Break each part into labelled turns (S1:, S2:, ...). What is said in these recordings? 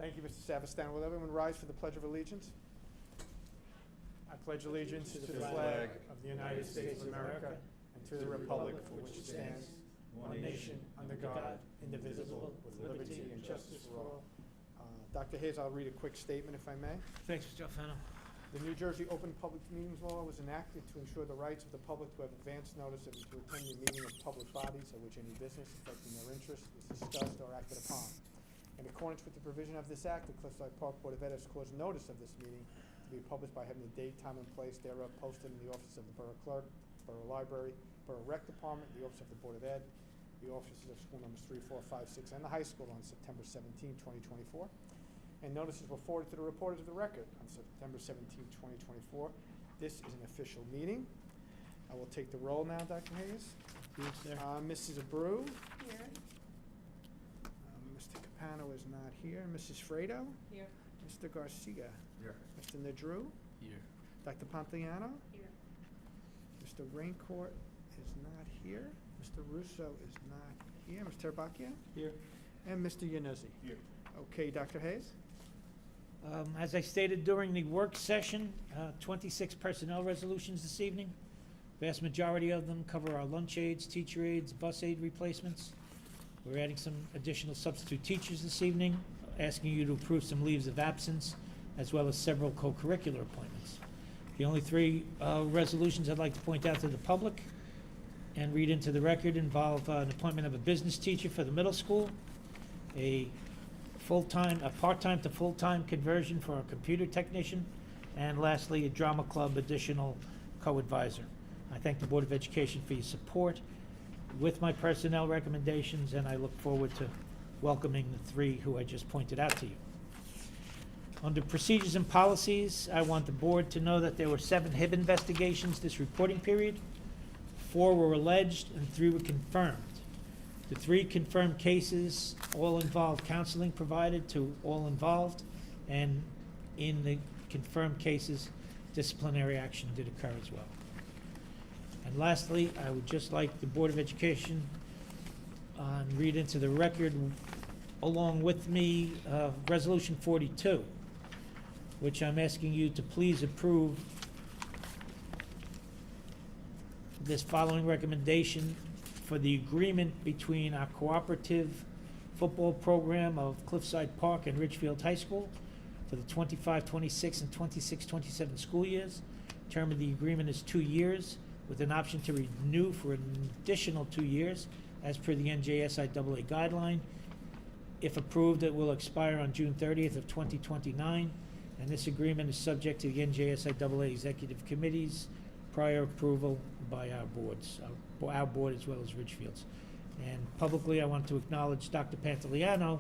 S1: Thank you, Mr. Savastan. Will everyone rise for the Pledge of Allegiance? I pledge allegiance to the flag of the United States of America and to the republic for which it stands, one nation, under God, indivisible, with liberty and justice for all. Dr. Hayes, I'll read a quick statement, if I may.
S2: Thanks, Mr. Alfano.
S1: The New Jersey Open Public Meetings Law was enacted to ensure the rights of the public to have advance notice of and to attend the meeting of public bodies at which any business affecting their interests is discussed or acted upon. In accordance with the provision of this act, the Cliffside Park Board of Ed has caused notice of this meeting to be published by having the date, time, and place thereof posted in the office of the Borough Clerk, Borough Library, Borough Rec Department, the office of the Board of Ed, the offices of school numbers 3, 4, 5, 6, and the high school on September 17, 2024. And notices were forwarded to the reporters of the record on September 17, 2024. This is an official meeting. I will take the roll now, Dr. Hayes.
S2: Yes, sir.
S1: Mrs. Abreu.
S3: Here.
S1: Mr. Capano is not here. Mrs. Fredo.
S3: Here.
S1: Mr. Garcia.
S4: Here.
S1: Mr. Nadru.
S2: Here.
S1: Dr. Pontiano.
S3: Here.
S1: Mr. Raincourt is not here. Mr. Russo is not here. Mr. Terbacchia.
S2: Here.
S1: And Mr. Yanuzzi.
S4: Here.
S1: Okay, Dr. Hayes.
S2: As I stated during the work session, 26 personnel resolutions this evening. Vast majority of them cover our lunch aides, teacher aides, bus aide replacements. We're adding some additional substitute teachers this evening, asking you to approve some leaves of absence, as well as several co-curricular appointments. The only three resolutions I'd like to point out to the public and read into the record involve an appointment of a business teacher for the middle school, a part-time to full-time conversion for a computer technician, and lastly, a drama club additional co-advisor. I thank the Board of Education for your support with my personnel recommendations, and I look forward to welcoming the three who I just pointed out to you. Under procedures and policies, I want the board to know that there were 7 HIB investigations this reporting period. 4 were alleged and 3 were confirmed. The 3 confirmed cases all involved counseling provided to all involved, and in the confirmed cases, disciplinary action did occur as well. And lastly, I would just like the Board of Education read into the record along with me Resolution 42, which I'm asking you to please approve this following recommendation for the agreement between our cooperative football program of Cliffside Park and Ridgefield High School for the 25-26 and 26-27 school years. Term of the agreement is 2 years with an option to renew for an additional 2 years as per the NJSIAA guideline. If approved, it will expire on June 30th of 2029, and this agreement is subject to the NJSIAA Executive Committee's prior approval by our boards, our board as well as Ridgefield's. And publicly, I want to acknowledge Dr. Pantaleano,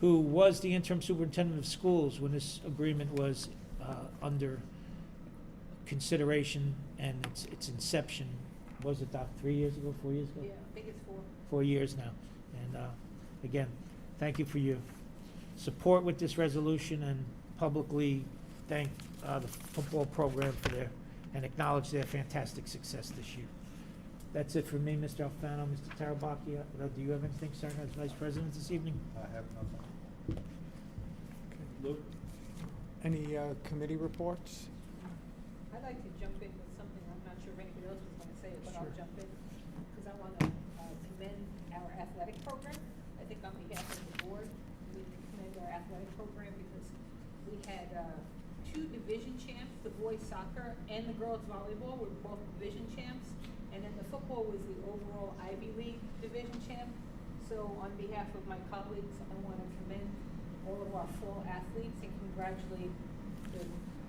S2: who was the interim superintendent of schools when this agreement was under consideration and its inception. Was it, Doc, 3 years ago, 4 years ago?
S3: Yeah, I think it's 4.
S2: 4 years now. And again, thank you for your support with this resolution, and publicly thank the football program for and acknowledge their fantastic success this year. That's it for me, Mr. Alfano. Mr. Tarabacchia, do you have anything, sir, as Vice President this evening?
S4: I have nothing.
S1: Luke? Any committee reports?
S3: I'd like to jump in with something. I'm not sure if anybody else was going to say it, but
S1: Sure.
S3: I'll jump in because I want to commend our athletic program. I think on behalf of the board, we commend our athletic program because we had 2 division champs, the boys soccer and the girls volleyball were both division champs. And then the football was the overall Ivy League division champ. So on behalf of my colleagues, I want to commend all of our fall athletes and congratulate the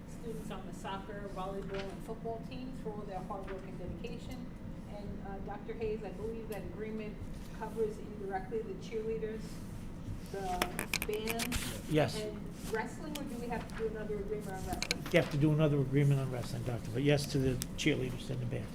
S3: students on the soccer, volleyball, and football teams for all their hard work and dedication. And Dr. Hayes, I believe that agreement covers indirectly the cheerleaders, the band,
S2: Yes.
S3: and wrestling, or do we have to do another agreement on wrestling?
S2: You have to do another agreement on wrestling, Doctor, but yes to the cheerleaders and the band.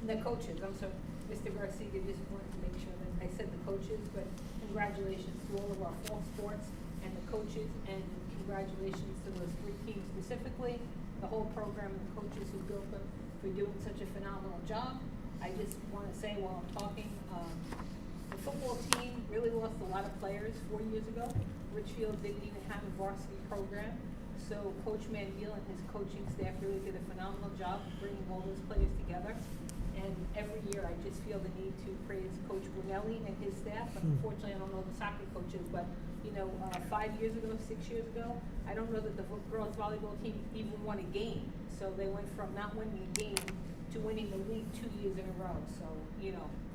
S3: And the coaches, I'm sorry, Mr. Garcia just wanted to make sure that I said the coaches, but congratulations to all of our fall sports and the coaches, and congratulations to those 3 teams specifically, the whole program and the coaches who built them for doing such a phenomenal job. I just want to say while I'm talking, the football team really lost a lot of players 4 years ago. Richfield didn't even have a varsity program. So Coach Mandel and his coaching staff really did a phenomenal job of bringing all those players together. And every year I just feel the need to praise Coach Brunelli and his staff. Unfortunately, I don't know the soccer coaches, but 5 years ago, 6 years ago, I don't know that the girls volleyball team even won a game. So they went from not winning a game to winning the league 2 years in a row. So,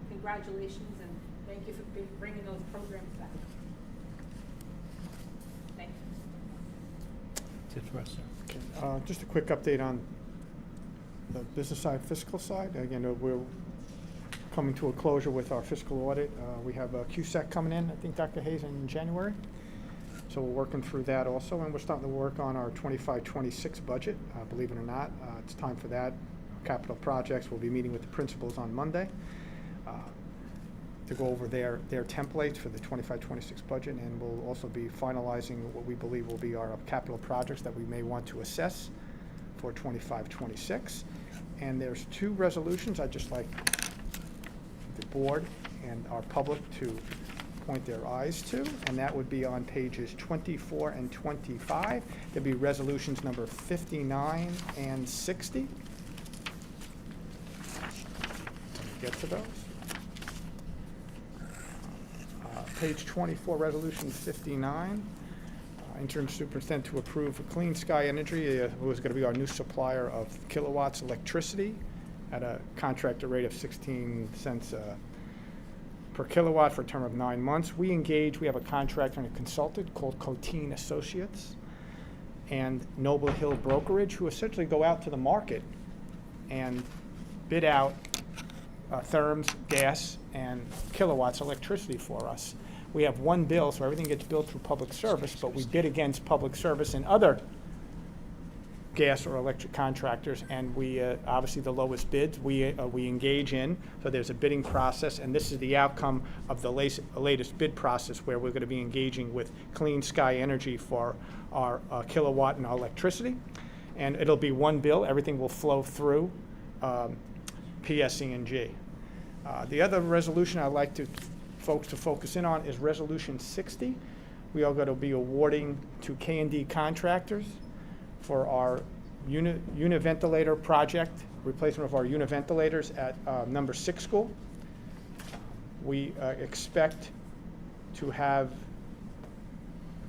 S3: congratulations and thank you for bringing those programs back. Thank you.
S2: That's it for us, sir.
S1: Okay, just a quick update on the business side, fiscal side. Again, we're coming to a closure with our fiscal audit. We have a QSEC coming in, I think, Dr. Hayes, in January. So we're working through that also, and we're starting to work on our 25-26 budget. Believe it or not, it's time for that. Capital projects, we'll be meeting with the principals on Monday to go over their templates for the 25-26 budget, and we'll also be finalizing what we believe will be our capital projects that we may want to assess for 25-26. And there's 2 resolutions I'd just like the board and our public to point their eyes to, and that would be on pages 24 and 25. There'd be resolutions number 59 and 60. Let me get to those. Page 24, resolution 59. Interim superintendent to approve Clean Sky Energy, who is going to be our new supplier of kilowatts electricity at a contractor rate of 16 cents per kilowatt for a term of 9 months. We have a contractor and a consultant called Coteen Associates and Noble Hill Brokerage, who essentially go out to the market and bid out therms, gas, and kilowatts electricity for us. We have one bill, so everything gets billed through public service, but we bid against public service and other gas or electric contractors, and we obviously the lowest bids we engage in. So there's a bidding process, and this is the outcome of the latest bid process, where we're going to be engaging with Clean Sky Energy for our kilowatt and our electricity, and it'll be one bill. Everything will flow through PSE&G. The other resolution I'd like folks to focus in on is Resolution 60. We are going to be awarding to K&D contractors for our univentilator project, replacement of our univentilators at number 6 school. We expect to have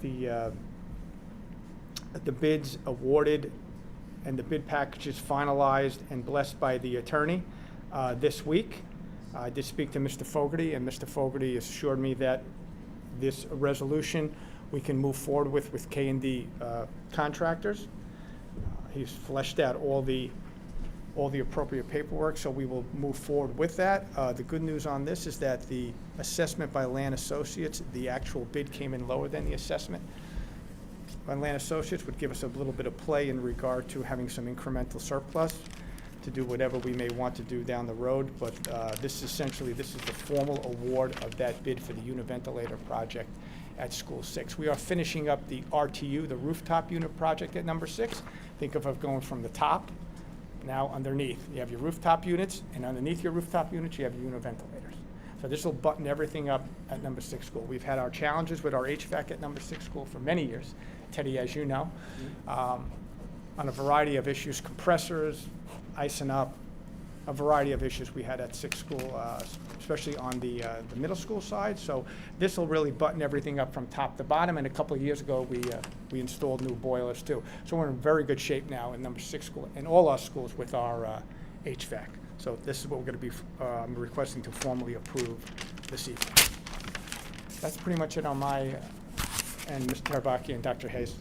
S1: the bids awarded and the bid packages finalized and blessed by the attorney this week. I did speak to Mr. Fogarty, and Mr. Fogarty assured me that this resolution we can move forward with K&D contractors. He's fleshed out all the appropriate paperwork, so we will move forward with that. The good news on this is that the assessment by Land Associates, the actual bid came in lower than the assessment by Land Associates, would give us a little bit of play in regard to having some incremental surplus to do whatever we may want to do down the road, but this is the formal award of that bid for the univentilator project at School 6. We are finishing up the RTU, the rooftop unit project at number 6. Think of it going from the top, now underneath. You have your rooftop units, and underneath your rooftop units, you have your univentilators. So this will button everything up at number 6 school. We've had our challenges with our HVAC at number 6 school for many years, Teddy, as you know, on a variety of issues, compressors, icing up, a variety of issues we had at 6 school, especially on the middle school side. So this will really button everything up from top to bottom. And a couple of years ago, we installed new boilers too. So we're in very good shape now in number 6 school and all our schools with our HVAC. So this is what we're going to be requesting to formally approve this evening. That's pretty much it on my and Mr. Tarabaki and Dr. Hayes.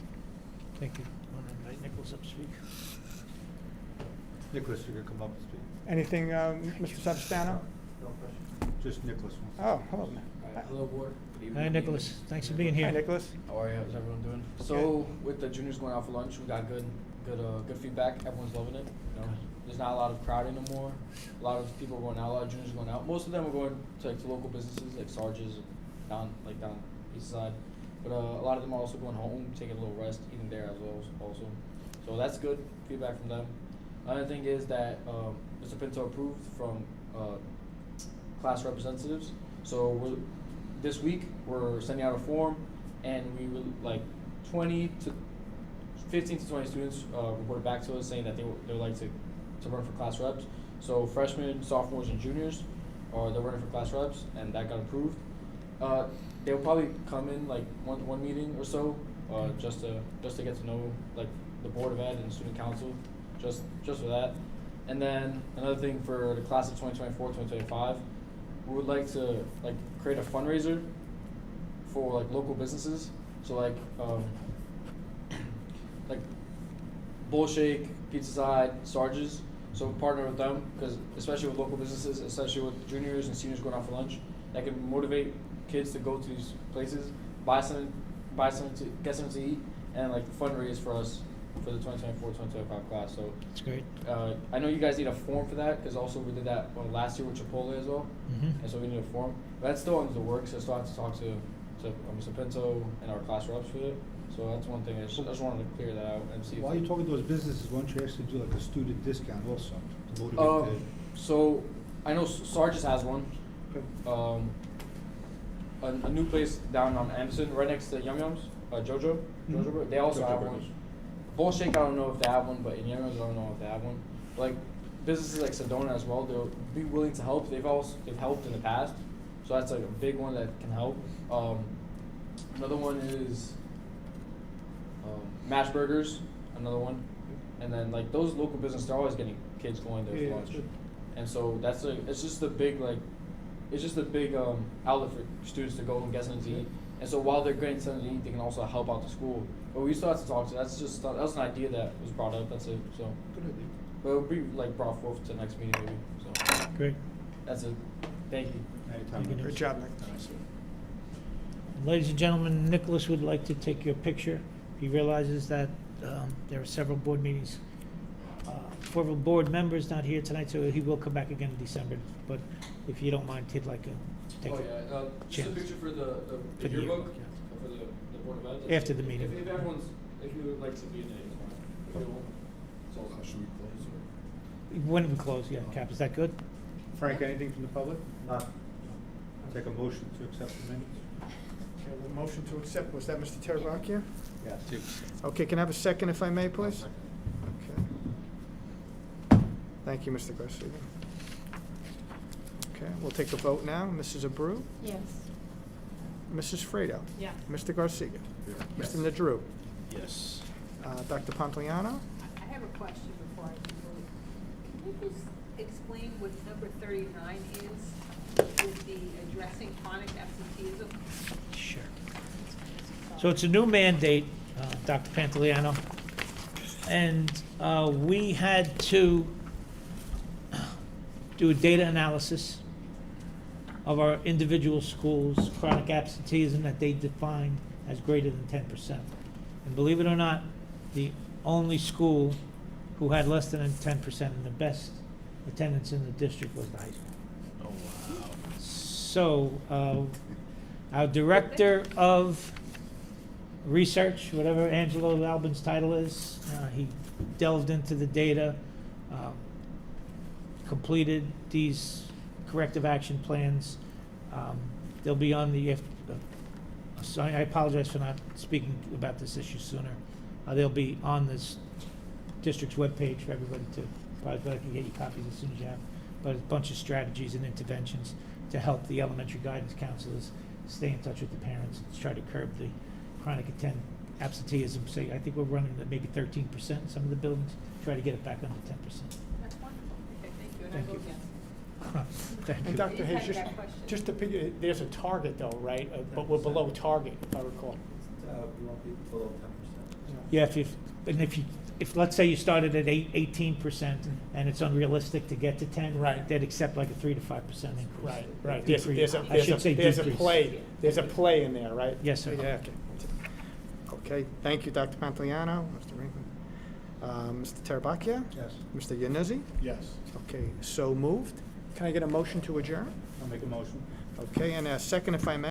S2: Thank you. Want to invite Nicholas up to speak?
S4: Nicholas, you can come up and speak.
S1: Anything, Mr. Savastano?
S4: No question. Just Nicholas.
S1: Oh, hello.
S5: Hello, board. Good evening.
S2: Hi, Nicholas. Thanks for being here.
S1: Hi, Nicholas.
S5: How are you? How's everyone doing? So, with the juniors going out for lunch, we got good feedback. Everyone's loving it. You know, there's not a lot of crowding no more. A lot of people are going out. A lot of juniors are going out. Most of them are going to local businesses like Sarge's, down east side. But a lot of them are also going home, taking a little rest, eating there as well. Also, so that's good feedback from them. Another thing is that Mr. Pinto approved from class representatives. So this week we're sending out a form, and we will, like 15 to 20 students reported back to us saying that they would like to run for class reps. So freshmen, sophomores, and juniors they're running for class reps, and that got approved. They'll probably come in like one meeting or so, just to get to know like the Board of Ed and student council, just for that. And then another thing for the class of 2024-2025, we would like to like create a fundraiser for like local businesses. So like like Bull Shake, Pizza Side, Sarge's. So partner with them, because especially with local businesses, especially with juniors and seniors going out for lunch, that can motivate kids to go to these places, buy something to get something to eat, and like fundraise for us for the 2024-2025 class. So
S2: That's great.
S5: I know you guys need a form for that, because also we did that last year with Chipotle as well,
S2: Mm-hmm.
S5: and so we need a form. But that's still under the works. So I still have to talk to Mr. Pinto and our class reps for it. So that's one thing. I just wanted to clear that out and see.
S4: While you're talking to those businesses, why don't you actually do like a student discount also to motivate
S5: So I know Sarge's has one.
S4: Okay.
S5: A new place down on Anderson, right next to Yum Yums, Jojo. They also
S4: Jojo
S5: have
S4: Burgers.
S5: one. Bull Shake, I don't know if they have one, but in Yum Yums, I don't know if they have one. But like businesses like Sedona as well, they'll be willing to help. They've helped in the past, so that's like a big one that can help. Another one is Mash Burgers, another one, and then like those local businesses, they're always getting kids going there for lunch, and so that's like it's just a big outlet for students to go and get something to eat. And so while they're getting something to eat, they can also help out the school. But we still have to talk to. That was an idea that was brought up. That's it. So,
S4: Good idea.
S5: but it'll be like brought forth to the next meeting maybe. So
S2: Great.
S5: that's it. Thank you.
S4: Anytime.
S2: Thank you,
S1: Good job, Nick.
S2: Ladies and gentlemen, Nicholas would like to take your picture. He realizes that there are several board meetings. Several board members not here tonight, so he will come back again in December. But if you don't mind, he'd like to take
S5: Just a
S2: chance.
S5: picture for the
S2: For the
S5: yearbook,
S2: yearbook,
S5: for the Board of Ed.
S2: After the meeting.
S5: If you would like to be in it, it's fine. If you won't, it's all good.
S4: Should we close or?
S2: When we close, yeah, Cap, is that good?
S4: Frank, anything from the public? Not. Take a motion to accept the minutes?
S1: Okay, the motion to accept, was that Mr. Terabacchia?
S4: Yes.
S1: Okay, can I have a second if I may, please? Okay. Thank you, Mr. Garcia. Okay, we'll take a vote now. Mrs. Abreu?
S3: Yes.
S1: Mrs. Fredo?
S3: Yeah.
S1: Mr. Garcia?
S4: Yes.
S1: Mr. Nadru?
S4: Yes.
S1: Dr. Pontoliano?
S3: I have a question before I can vote. Can you just explain what number 39 is with the addressing chronic absenteeism?
S2: Sure. So it's a new mandate, Dr. Pantoliano, and we had to do a data analysis of our individual schools' chronic absenteeism that they defined as greater than 10%. And believe it or not, the only school who had less than 10% and the best attendance in the district was the high school.
S4: Oh, wow.
S2: So, our director of research, whatever Angelo Albin's title is, he delved into the data, completed these corrective action plans. They'll be on the, so I apologize for not speaking about this issue sooner. They'll be on this district's webpage for everybody to, probably I can get you copies as soon as you have, but a bunch of strategies and interventions to help the elementary guidance counselors stay in touch with the parents and try to curb the chronic absenteeism. So I think we're running at maybe 13% in some of the buildings, try to get it back under 10%.
S3: That's wonderful. Okay, thank you, and I
S2: Thank
S3: vote
S2: you.
S3: yes.
S2: Thank
S1: And
S2: you.
S1: Dr.
S3: I
S1: Hayes,
S3: had that question.
S1: just to figure, there's a target though, right? But we're below target, if I recall.
S4: We won't be below 10%.
S2: Yeah, if let's say you started at 18% and it's unrealistic to get to 10,
S1: Right.
S2: they'd accept like a 3 to 5% increase.
S1: Right.
S2: Decrease. I should say
S1: There's a
S2: decrease.
S1: there's a play in there, right?
S2: Yes, sir.
S1: Yeah, okay. Okay, thank you, Dr. Pantoliano, Mr. Ringman. Mr. Terabacchia?
S4: Yes.
S1: Mr. Yanezi?
S4: Yes.
S1: Okay, so moved. Can I get a motion to adjourn?
S4: I'll make a motion.
S1: Okay, and a second if I may.